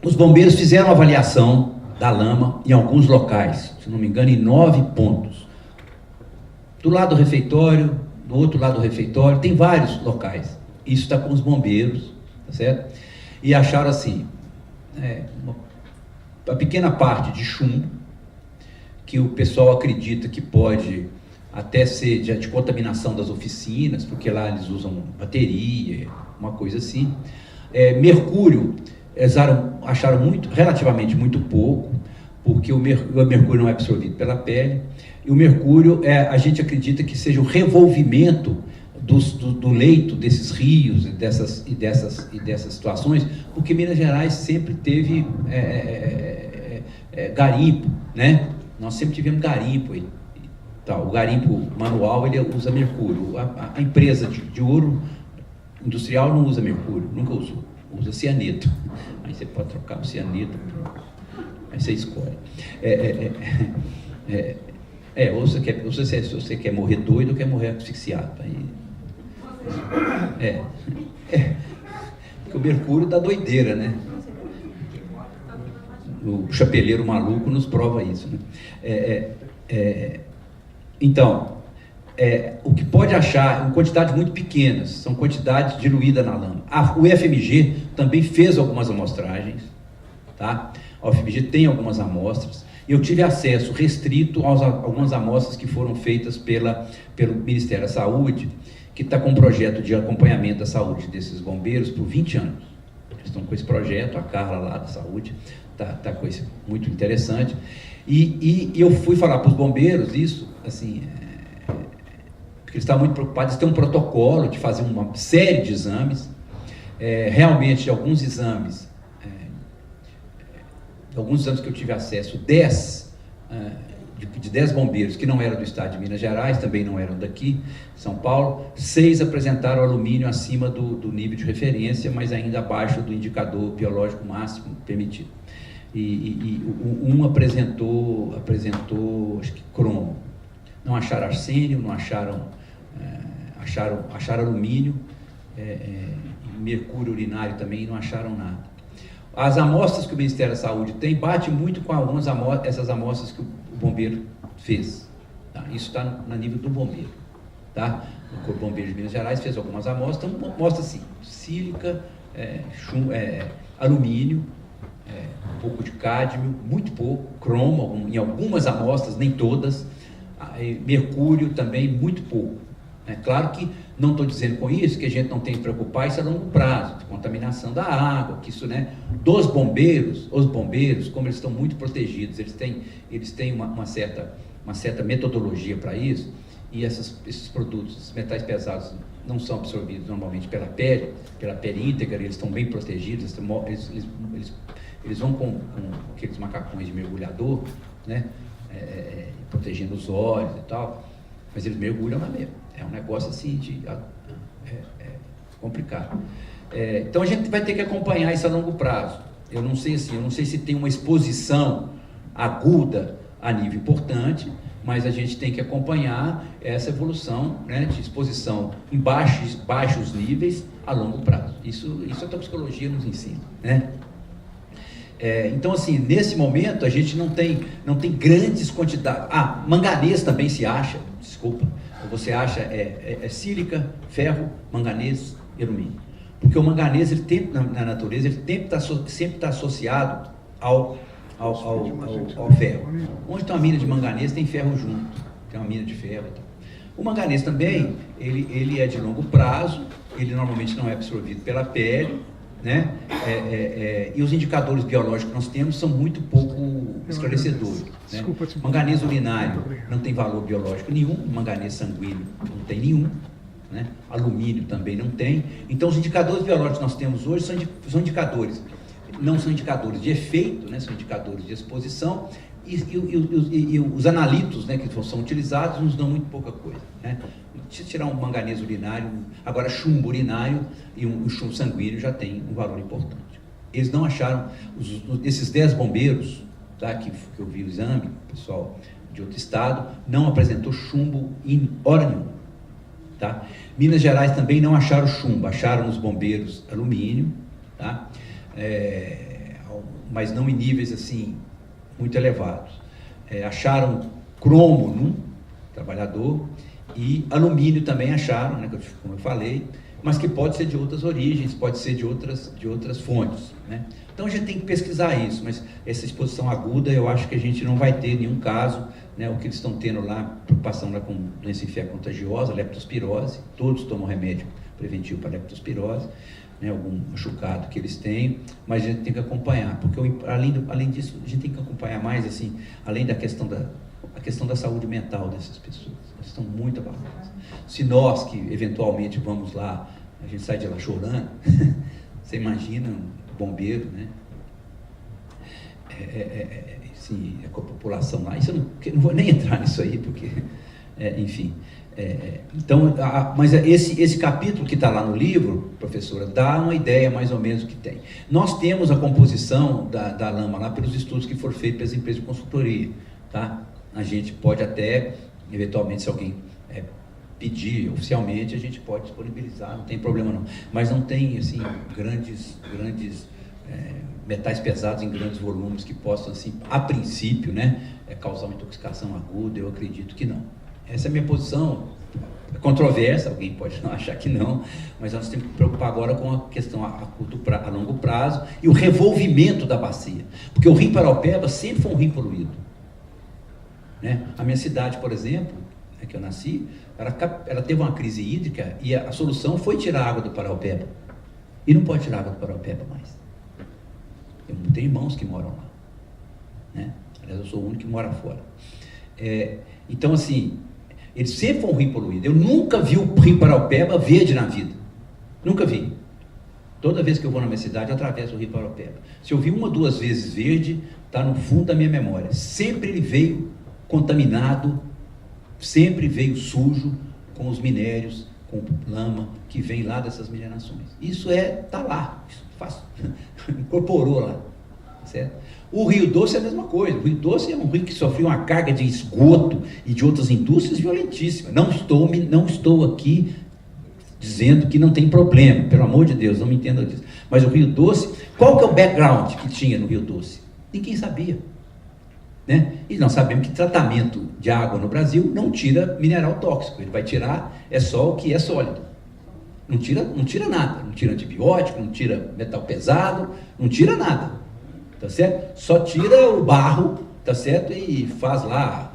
os bombeiros fizeram uma avaliação da lama em alguns locais, se não me engano, em 9 pontos. Do lado do refeitório, do outro lado do refeitório, tem vários locais. Isso está com os bombeiros, tá certo? E acharam assim, uma pequena parte de chumbo, que o pessoal acredita que pode até ser de contaminação das oficinas, porque lá eles usam bateria, uma coisa assim. Mercúrio, eles acharam relativamente muito pouco, porque o mercúrio não é absorvido pela pele, e o mercúrio, a gente acredita que seja o revolvimento do leito desses rios e dessas situações, porque Minas Gerais sempre teve garimpo, né? Nós sempre tivemos garimpo aí. O garimpo manual, ele usa mercúrio. A empresa de ouro industrial não usa mercúrio, nunca usou. Usa cianeto. Aí você pode trocar o cianeto, aí você escolhe. Ou você quer morrer doido ou quer morrer asfixiado. Porque o mercúrio dá doideira, né? O chapeleiro maluco nos prova isso, né? Então, o que pode achar em quantidades muito pequenas, são quantidades diluídas na lama. O UFMG também fez algumas amostragens, tá? A UFMG tem algumas amostras, e eu tive acesso restrito a algumas amostras que foram feitas pelo Ministério da Saúde, que está com um projeto de acompanhamento da saúde desses bombeiros por 20 anos. Eles estão com esse projeto, a Carla lá da saúde está com isso muito interessante. E eu fui falar para os bombeiros isso, assim, porque eles estavam muito preocupados. Eles têm um protocolo de fazer uma série de exames, realmente alguns exames que eu tive acesso, 10 bombeiros que não eram do estado de Minas Gerais, também não eram daqui, São Paulo, 6 apresentaram alumínio acima do nível de referência, mas ainda abaixo do indicador biológico máximo permitido. E um apresentou acho que cromo. Não acharam arsênio, não acharam, acharam alumínio, mercúrio urinário também, não acharam nada. As amostras que o Ministério da Saúde tem, bate muito com essas amostras que o bombeiro fez. Tá? Isso está no nível do bombeiro. Tá? O Corpo Bombeiro de Minas Gerais fez algumas amostras, mostra assim, sílica, alumínio, um pouco de cádmio, muito pouco, cromo, em algumas amostras, nem todas, mercúrio também, muito pouco. Claro que não estou dizendo com isso que a gente não tem que preocupar isso a longo prazo, de contaminação da água, que isso, né, os bombeiros, como eles estão muito protegidos, eles têm uma certa metodologia para isso, e esses produtos, esses metais pesados, não são absorvidos normalmente pela pele íntegra, eles estão bem protegidos, eles vão com aqueles macacões de mergulhador, né, protegendo os olhos e tal, mas eles mergulham lá mesmo. É um negócio assim complicado. Então a gente vai ter que acompanhar isso a longo prazo. Eu não sei assim, eu não sei se tem uma exposição aguda a nível importante, mas a gente tem que acompanhar essa evolução, né, de exposição em baixos níveis a longo prazo. Isso a toxicologia nos ensina, né? Então, assim, nesse momento a gente não tem grandes quantidades. Manganês também se acha, desculpa, você acha sílica, ferro, manganês e alumínio. Porque o manganês, ele tem, na natureza, ele sempre está associado ao ferro. Onde tem uma mina de manganês, tem ferro junto, tem uma mina de ferro. O manganês também, ele é de longo prazo, ele normalmente não é absorvido pela pele, né? E os indicadores biológicos que nós temos são muito pouco esclarecedores. Né? Manganês urinário não tem valor biológico nenhum, manganês sanguíneo não tem nenhum, né? Alumínio também não tem. Então, os indicadores biológicos que nós temos hoje são indicadores, não são indicadores de efeito, né? São indicadores de exposição, e os analitos, né, que são utilizados nos dão muito pouca coisa, né? Se tirar um manganês urinário, agora chumbo urinário e um chumbo sanguíneo já tem um valor importante. Eles não acharam, esses 10 bombeiros, tá, que eu vi o exame, pessoal de outro estado, não apresentou chumbo em hora nenhuma. Tá? Minas Gerais também não acharam chumbo, acharam os bombeiros alumínio, tá? Mas não em níveis assim muito elevados. Acharam cromo num trabalhador e alumínio também acharam, né, como eu falei, mas que pode ser de outras origens, pode ser de outras fontes, né? Então a gente tem que pesquisar isso, mas essa exposição aguda eu acho que a gente não vai ter nenhum caso, né? O que eles estão tendo lá, preocupação lá com doença infecta contagiosa, leptospirose, todos tomam remédio preventivo para leptospirose, né? Algum machucado que eles têm, mas a gente tem que acompanhar, porque além disso, a gente tem que acompanhar mais, assim, além da questão da saúde mental dessas pessoas, elas estão muito abaladas. Se nós que eventualmente vamos lá, a gente sai de lá chorando, você imagina um bombeiro, né? Sim, com a população lá, isso eu não vou nem entrar nisso aí, porque, enfim. Então, mas esse capítulo que está lá no livro, professora, dá uma ideia mais ou menos do que tem. Nós temos a composição da lama lá pelos estudos que foram feitos pelas empresas de consultoria, tá? A gente pode até, eventualmente, se alguém pedir oficialmente, a gente pode disponibilizar, não tem problema não. Mas não tem, assim, grandes metais pesados em grandes volumes que possam, assim, a princípio, né, causar uma intoxicação aguda, eu acredito que não. Essa é a minha posição, controversa, alguém pode achar que não, mas nós temos que nos preocupar agora com a questão a longo prazo e o revolvimento da bacia, porque o rio Paraopeba sempre foi um rio poluído, né? A minha cidade, por exemplo, que eu nasci, ela teve uma crise hídrica e a solução foi tirar a água do Paraopeba, e não pode tirar a água do Paraopeba mais. Eu tenho irmãos que moram lá, né? Aliás, eu sou o único que mora fora. Então, assim, ele sempre foi um rio poluído. Eu nunca vi o rio Paraopeba verde na vida. Nunca vi. Toda vez que eu vou na minha cidade, eu atravesso o rio Paraopeba. Se eu vi uma ou duas vezes verde, está no fundo da minha memória. Sempre ele veio contaminado, sempre veio sujo com os minérios, com lama que vem lá dessas minerações. Isso está lá, incorporou lá, certo? O Rio Doce é a mesma coisa. O Rio Doce é um rio que sofreu uma carga de esgoto e de outras indústrias violentíssima. Não estou aqui dizendo que não tem problema, pelo amor de Deus, não me entenda disso. Mas o Rio Doce, qual que é o background que tinha no Rio Doce? Ninguém sabia, né? E nós sabemos que tratamento de água no Brasil não tira mineral tóxico, ele vai tirar só o que é sólido. Não tira nada, não tira antibiótico, não tira metal pesado, não tira nada. Tá certo? Só tira o barro, tá certo? E faz lá,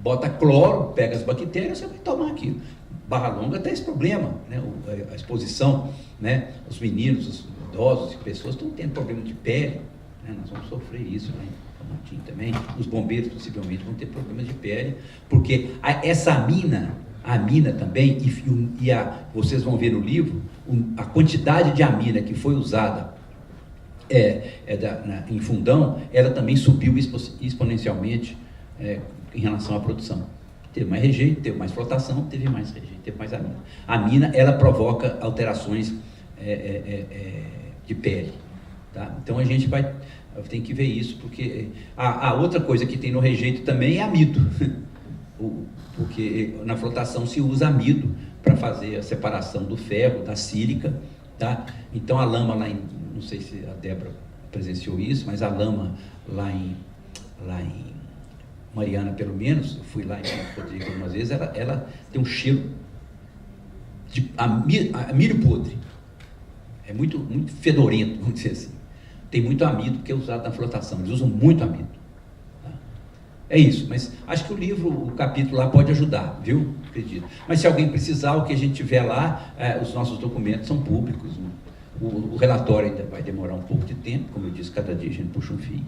bota cloro, pega as bactérias, você vai tomar aquilo. Barra Longa tem esse problema, né? A exposição, né? Os meninos, os idosos e pessoas estão tendo problema de pele, né? Nós vamos sofrer isso, né? Também. Os bombeiros possivelmente vão ter problemas de pele, porque essa amina também, vocês vão ver no livro, a quantidade de amina que foi usada em Fundão, ela também subiu exponencialmente em relação à produção. Teve mais rejeito, teve mais flotação, teve mais rejeito, teve mais amina. A amina, ela provoca alterações de pele, Tá? Então a gente tem que ver isso, porque a outra coisa que tem no rejeito também é amido, porque na flotação se usa amido para fazer a separação do ferro, da sílica, tá? Então a lama lá não sei se a Débora presenciou isso, mas a lama lá em Mariana, pelo menos, eu fui lá em Rodrigo algumas vezes, ela tem um cheiro de milho podre, é muito, muito fedorento, vamos dizer assim. Tem muito amido que é usado na flotação, eles usam muito amido. Tá? É isso, mas acho que o capítulo lá pode ajudar, viu? Acredito. Mas se alguém precisar, o que a gente tiver lá, os nossos documentos são públicos. O relatório ainda vai demorar um pouco de tempo, como eu disse, cada dia a gente puxa um fio.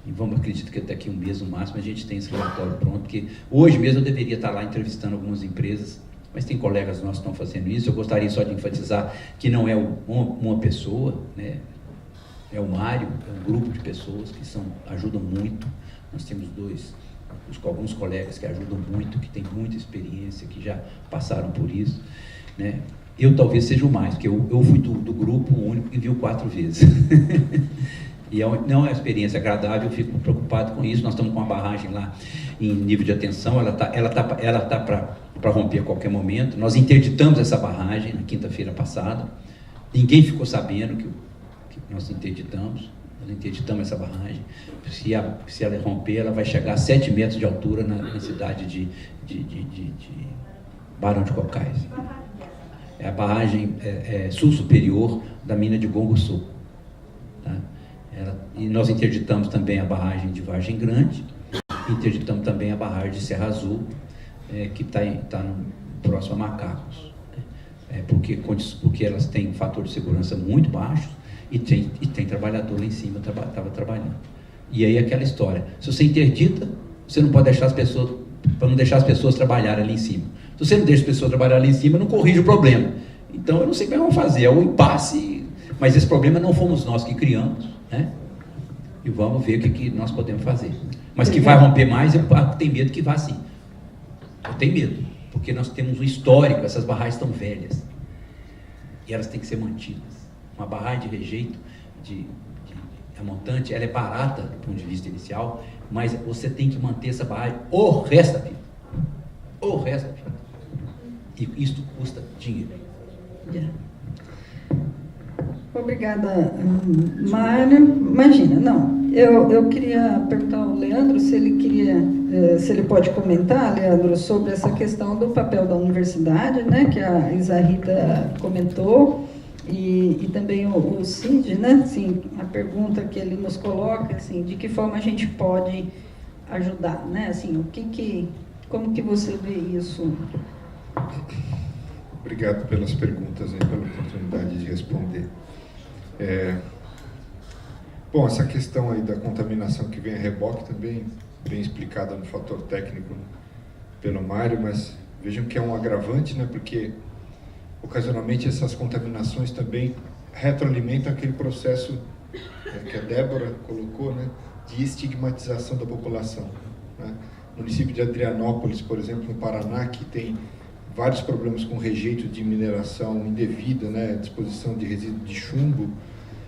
E vamos, acredito que daqui a um mês no máximo a gente tem esse relatório pronto, porque hoje mesmo eu deveria estar lá entrevistando algumas empresas, mas tem colegas nossos que estão fazendo isso. Eu gostaria só de enfatizar que não é uma pessoa, né? É o Mário, é um grupo de pessoas que ajudam muito. Nós temos alguns colegas que ajudam muito, que têm muita experiência, que já passaram por isso, né? Eu talvez seja o mais, porque eu fui do grupo o único que viu 4 vezes. E não é uma experiência agradável, eu fico preocupado com isso. Nós estamos com uma barragem lá em nível de atenção, ela tá para romper a qualquer momento. Nós interditamos essa barragem na quinta-feira passada, ninguém ficou sabendo que nós interditamos essa barragem. Se ela romper, ela vai chegar a 7 metros de altura na cidade de Barão de Cocais. É a barragem sul superior da mina de Gongo-Sul. Tá? E nós interditamos também a barragem de Vargem Grande, interditamos também a barragem de Serra Azul, que está próximo a Macacos, porque elas têm um fator de segurança muito baixo e tem trabalhador lá em cima, estava trabalhando. E aí aquela história, se você interdita, você não pode deixar as pessoas, para não deixar as pessoas trabalharem ali em cima. Se você não deixa as pessoas trabalharem ali em cima, não corrige o problema. Então eu não sei como vamos fazer, é um impasse, mas esse problema não fomos nós que criamos, né? E vamos ver o que nós podemos fazer. Mas que vai romper mais, eu tenho medo que vá sim. Eu tenho medo, porque nós temos um histórico, essas barragens estão velhas. E elas têm que ser mantidas. Uma barragem de rejeito, a montante, ela é barata do ponto de vista inicial, mas você tem que manter essa barragem o resto da vida. O resto da vida. E isso custa dinheiro. Yeah. Obrigada, Mário. Imagina, não. Eu queria perguntar ao Leandro se ele pode comentar, Leandro, sobre essa questão do papel da universidade, né, que a Isa Rita comentou, e também o Cid, né, assim, a pergunta que ele nos coloca, assim, de que forma a gente pode ajudar, né, assim, como que você vê isso? Obrigado pelas perguntas e pela oportunidade de responder. Bom, essa questão aí da contaminação que vem a reboque também bem explicada no fator técnico pelo Mário, mas vejam que é um agravante, né, porque ocasionalmente essas contaminações também retroalimentam aquele processo que a Débora colocou, né, de estigmatização da população, né? No município de Adrianópolis, por exemplo, no Paraná, que tem vários problemas com rejeito de mineração indevida, né, disposição de resíduo de chumbo,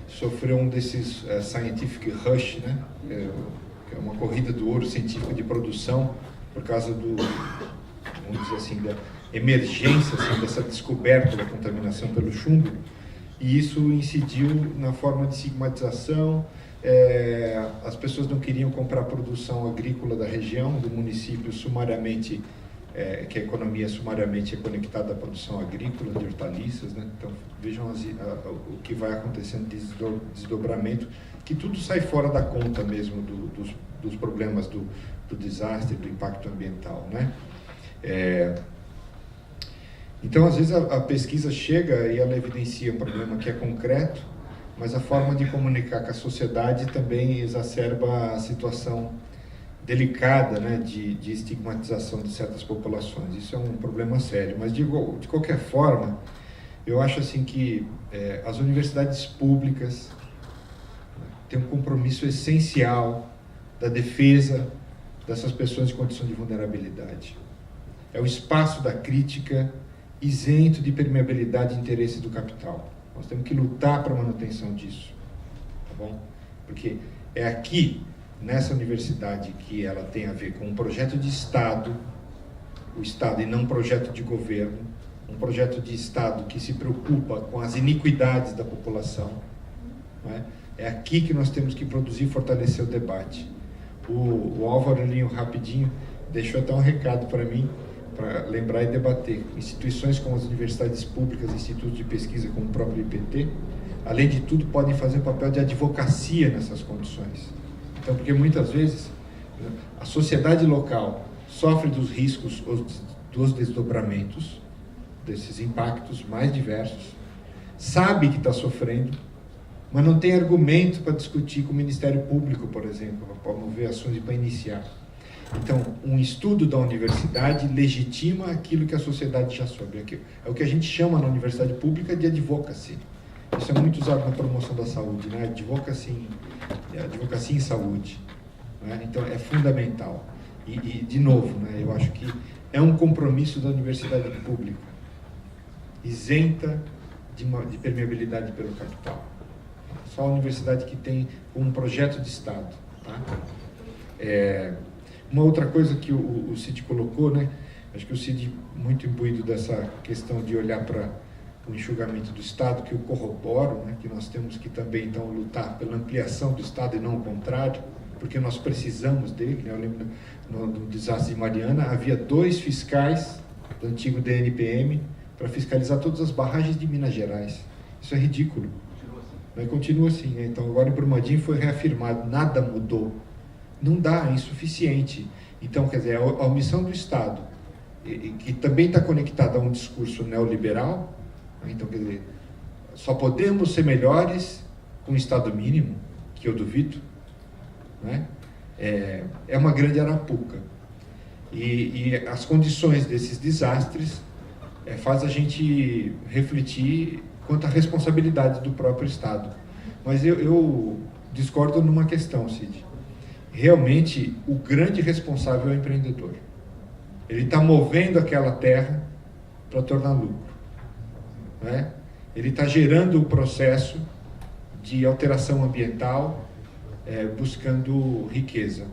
sofreu um desses scientific rush, né, que é uma corrida do ouro científica de produção, por causa vamos dizer assim, da emergência, assim, dessa descoberta da contaminação pelo chumbo, e isso incidiu na forma de estigmatização. As pessoas não queriam comprar produção agrícola da região, do município, sumariamente, que a economia sumariamente é conectada à produção agrícola, de hortaliças, né? Então vejam o que vai acontecendo de desdobramento, que tudo sai fora da conta mesmo dos problemas do desastre, do impacto ambiental, né? Então, às vezes a pesquisa chega e ela evidencia um problema que é concreto, mas a forma de comunicar com a sociedade também exacerba a situação delicada, né, de estigmatização de certas populações. Isso é um problema sério, mas de qualquer forma, eu acho assim que as universidades públicas têm um compromisso essencial da defesa dessas pessoas em condição de vulnerabilidade. É o espaço da crítica isento de permeabilidade e interesse do capital. Nós temos que lutar para a manutenção disso, tá bom? Porque é aqui, nessa universidade, que ela tem a ver com um projeto de Estado, o Estado e não um projeto de governo, um projeto de Estado que se preocupa com as iniquidades da população, não é? É aqui que nós temos que produzir e fortalecer o debate. O Álvaro Linho, rapidinho, deixou até um recado para mim, para lembrar e debater. Instituições como as universidades públicas, institutos de pesquisa como o próprio IPT, além de tudo, podem fazer um papel de advocacia nessas condições. Então, porque muitas vezes a sociedade local sofre dos riscos, dos desdobramentos, desses impactos mais diversos, sabe que está sofrendo, mas não tem argumento para discutir com o Ministério Público, por exemplo, para promover ações e para iniciar. Então, um estudo da universidade legitima aquilo que a sociedade já soube. É o que a gente chama na universidade pública de advocacy. Isso é muito usado na promoção da saúde, né? Advocacy em saúde, né? Então, é fundamental. E, de novo, né, eu acho que é um compromisso da universidade pública, isenta de permeabilidade pelo capital. Só a universidade que tem um projeto de Estado. Tá? Uma outra coisa que o Cid colocou, né? Acho que o Cid, muito imbuído dessa questão de olhar para o enxugamento do Estado, que eu corroboro, né? Que nós temos que também, então, lutar pela ampliação do Estado e não o contrário, porque nós precisamos dele. Né? Eu lembro no desastre de Mariana, havia 2 fiscais do antigo DNPM para fiscalizar todas as barragens de Minas Gerais. Isso é ridículo. Mas continua assim, né? Então agora em Brumadinho foi reafirmado, nada mudou. Não dá, é insuficiente. Então, quer dizer, a omissão do Estado, que também está conectada a um discurso neoliberal, né? Então, quer dizer, só podemos ser melhores com o Estado mínimo, que eu duvido, né? É uma grande arapuca. E as condições desses desastres faz a gente refletir quanto à responsabilidade do próprio Estado. Mas eu discordo numa questão, Cid. Realmente, o grande responsável é o empreendedor. Ele está movendo aquela terra para tornar lucro, né? Ele está gerando o processo de alteração ambiental, buscando riqueza.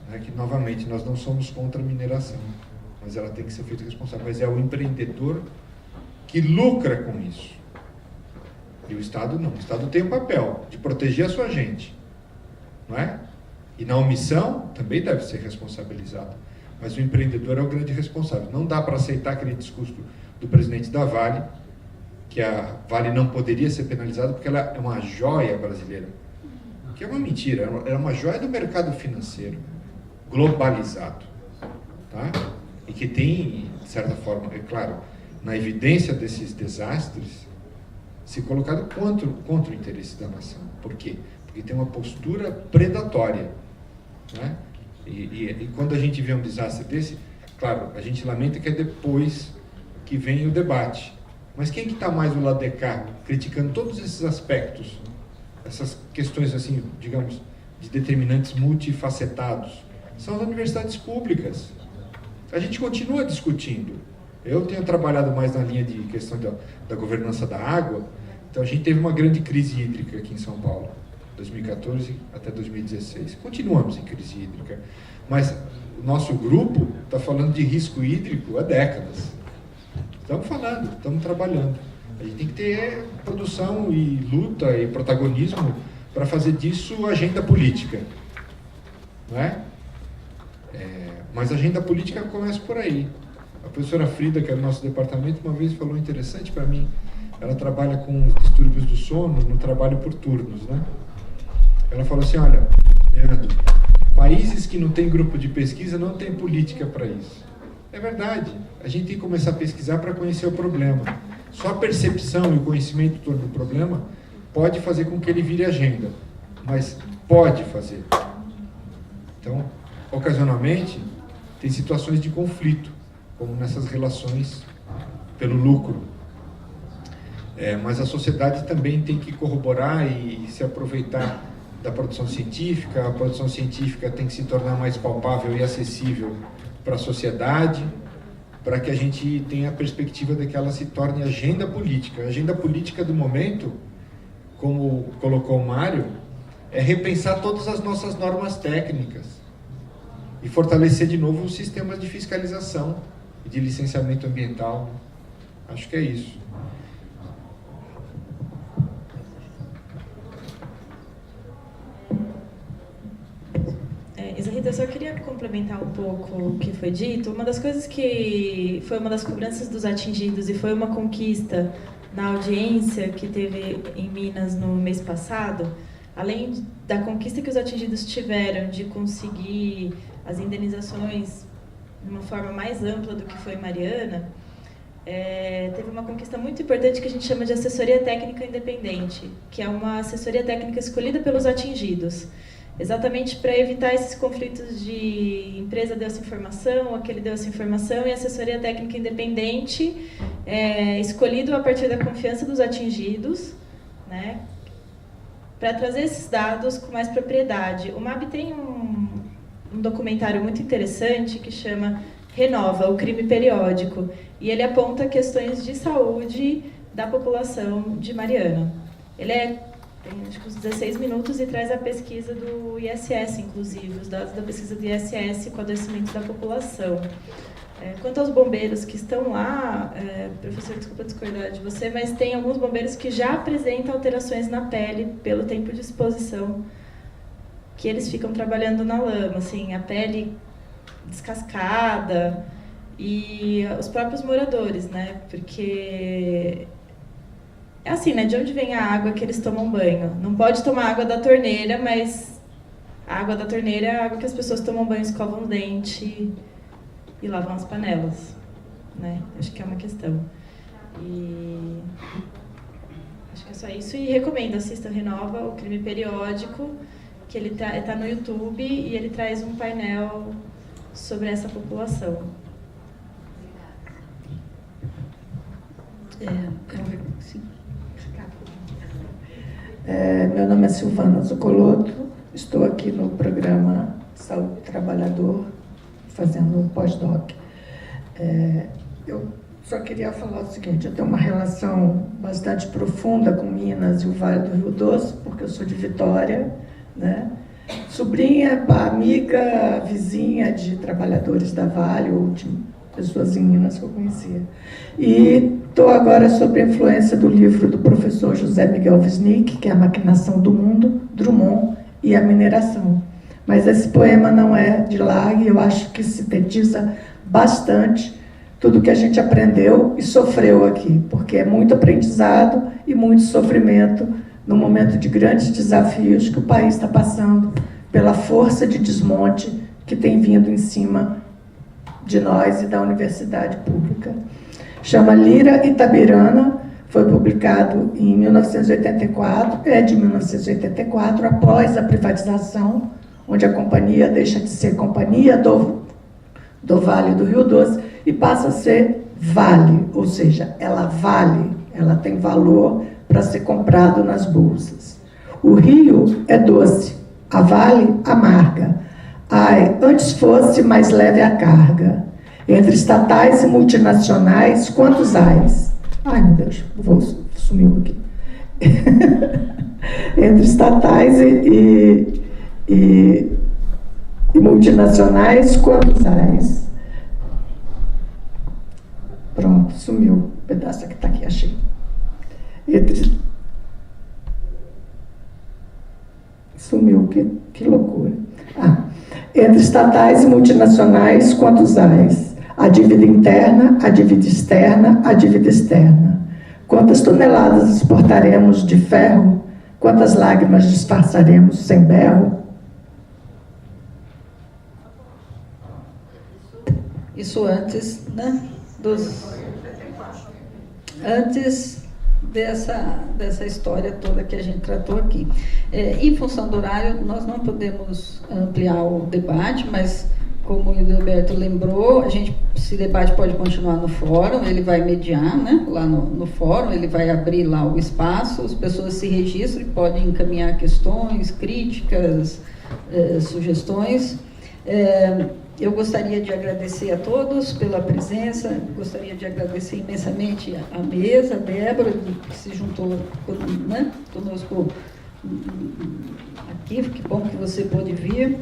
Né? Que, novamente, nós não somos contra a mineração, mas ela tem que ser feita responsável. Mas é o empreendedor que lucra com isso. E o Estado não. O Estado tem o papel de proteger a sua gente, não é? E na omissão também deve ser responsabilizado. Mas o empreendedor é o grande responsável. Não dá para aceitar aquele discurso do presidente da Vale, que a Vale não poderia ser penalizada porque ela é uma joia brasileira. Que é uma mentira. Ela é uma joia do mercado financeiro, globalizado. Tá? E que tem, de certa forma, é claro, na evidência desses desastres, se colocado contra o interesse da nação. Por quê? Porque tem uma postura predatória. Né? E quando a gente vê um desastre desse, claro, a gente lamenta que é depois que vem o debate. Mas quem que está mais do lado de cá, criticando todos esses aspectos, essas questões, assim, digamos, de determinantes multifacetados? São as universidades públicas. A gente continua discutindo. Eu tenho trabalhado mais na linha de questão da governança da água, então a gente teve uma grande crise hídrica aqui em São Paulo, 2014 até 2016. Continuamos em crise hídrica, mas o nosso grupo está falando de risco hídrico há décadas. Estamos falando, estamos trabalhando. A gente tem que ter produção e luta e protagonismo para fazer disso agenda política. Não é? Mas a agenda política começa por aí. A professora Frida, que é do nosso departamento, uma vez falou interessante para mim. Ela trabalha com os distúrbios do sono no trabalho por turnos, né? Ela falou assim, olha, Leandro, países que não têm grupo de pesquisa não têm política para isso. É verdade. A gente tem que começar a pesquisar para conhecer o problema. Só a percepção e o conhecimento em torno do problema pode fazer com que ele vire agenda. Mas pode fazer. Então, ocasionalmente, tem situações de conflito, como nessas relações pelo lucro. Mas a sociedade também tem que corroborar e se aproveitar da produção científica. A produção científica tem que se tornar mais palpável e acessível para a sociedade. para que a gente tenha a perspectiva de que ela se torne agenda política. A agenda política do momento, como colocou o Mário, é repensar todas as nossas normas técnicas e fortalecer de novo os sistemas de fiscalização e de licenciamento ambiental. Acho que é isso. Isa Rita, eu só queria complementar um pouco o que foi dito. Uma das coisas que foi uma das cobranças dos atingidos e foi uma conquista na audiência que teve em Minas no mês passado, além da conquista que os atingidos tiveram de conseguir as indenizações de uma forma mais ampla do que foi Mariana, teve uma conquista muito importante que a gente chama de assessoria técnica independente, que é uma assessoria técnica escolhida pelos atingidos, exatamente para evitar esses conflitos de empresa deu essa informação, aquele deu essa informação, e assessoria técnica independente, escolhido a partir da confiança dos atingidos, né, para trazer esses dados com mais propriedade. O MAB tem um documentário muito interessante que chama Renova, o crime periódico, e ele aponta questões de saúde da população de Mariana. Ele tem acho que uns 16 minutos e traz a pesquisa do ISS, inclusive, os dados da pesquisa do ISS com o adoecimento da população. Quanto aos bombeiros que estão lá, professor, desculpa discordar de você, mas tem alguns bombeiros que já apresentam alterações na pele pelo tempo de exposição que eles ficam trabalhando na lama, assim, a pele descascada, e os próprios moradores, né, porque é assim, né, de onde vem a água que eles tomam banho? Não pode tomar água da torneira, mas a água da torneira é a água que as pessoas tomam banho, escovam o dente e lavam as panelas, né? Acho que é uma questão. E acho que é só isso. E recomendo, assistam Renova, o crime periódico, que ele tá no YouTube e ele traz um painel sobre essa população. Sim. Meu nome é Silvana Zucoloto, estou aqui no programa Saúde do Trabalhador, fazendo um pós-doc. Eu só queria falar o seguinte: eu tenho uma relação bastante profunda com Minas e o Vale do Rio Doce, porque eu sou de Vitória, né? Sobrinha, amiga, vizinha de trabalhadores da Vale ou de pessoas em Minas que eu conhecia. E estou agora sob a influência do livro do professor José Miguel Wisnik, que é A Maquinação do Mundo, Drummond e a Mineração. Mas esse poema não é de lá e eu acho que sintetiza bastante tudo que a gente aprendeu e sofreu aqui, porque é muito aprendizado e muito sofrimento no momento de grandes desafios que o país está passando pela força de desmonte que tem vindo em cima de nós e da universidade pública. Chama Lira Itabirana, foi publicado em 1984, de 1984, após a privatização, onde a companhia deixa de ser Companhia do Vale do Rio Doce e passa a ser Vale, ou seja, ela vale, ela tem valor para ser comprado nas bolsas. O rio é doce, a Vale amarga. Ai, antes fosse mais leve a carga. Entre estatais e multinacionais, quantos ais? Ai, meu Deus, sumiu aqui. Entre estatais e multinacionais, quantos ais? Pronto, sumiu. O pedaço que está aqui, achei. Sumiu, que loucura. Entre estatais e multinacionais, quantos ais? A dívida interna, a dívida externa, a dívida externa. Quantas toneladas exportaremos de ferro? Quantas lágrimas disfarçaremos sem berro? Isso antes, né? Antes dessa história toda que a gente tratou aqui. Em função do horário, nós não podemos ampliar o debate, mas, como o Gilberto lembrou, esse debate pode continuar no fórum, ele vai mediar, né, lá no fórum, ele vai abrir lá o espaço, as pessoas se registram e podem encaminhar questões, críticas, sugestões. Eu gostaria de agradecer a todos pela presença, gostaria de agradecer imensamente à mesa, a Débora, que se juntou conosco aqui, que bom que você pôde vir.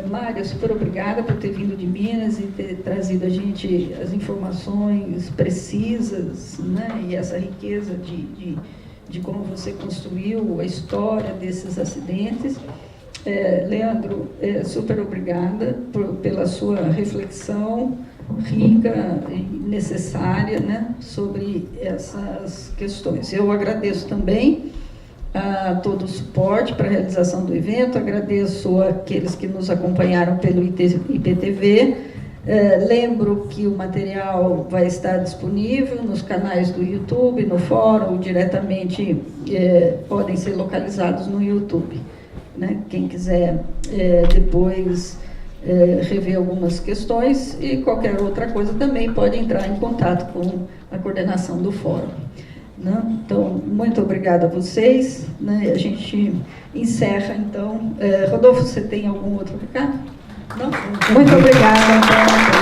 Mário, super obrigada por ter vindo de Minas e ter trazido a gente as informações precisas, né, e essa riqueza de como você construiu a história desses acidentes. Leandro, super obrigada pela sua reflexão rica e necessária, né, sobre essas questões. Eu agradeço também a todo o suporte para a realização do evento, agradeço àqueles que nos acompanharam pelo IPTV. Lembro que o material vai estar disponível nos canais do YouTube, no fórum, diretamente podem ser localizados no YouTube. Né? Quem quiser depois rever algumas questões e qualquer outra coisa também pode entrar em contato com a coordenação do fórum. Né? Então, muito obrigada a vocês. Né? A gente encerra, então. Rodolfo, você tem algum outro recado? Não? Muito obrigada. Então.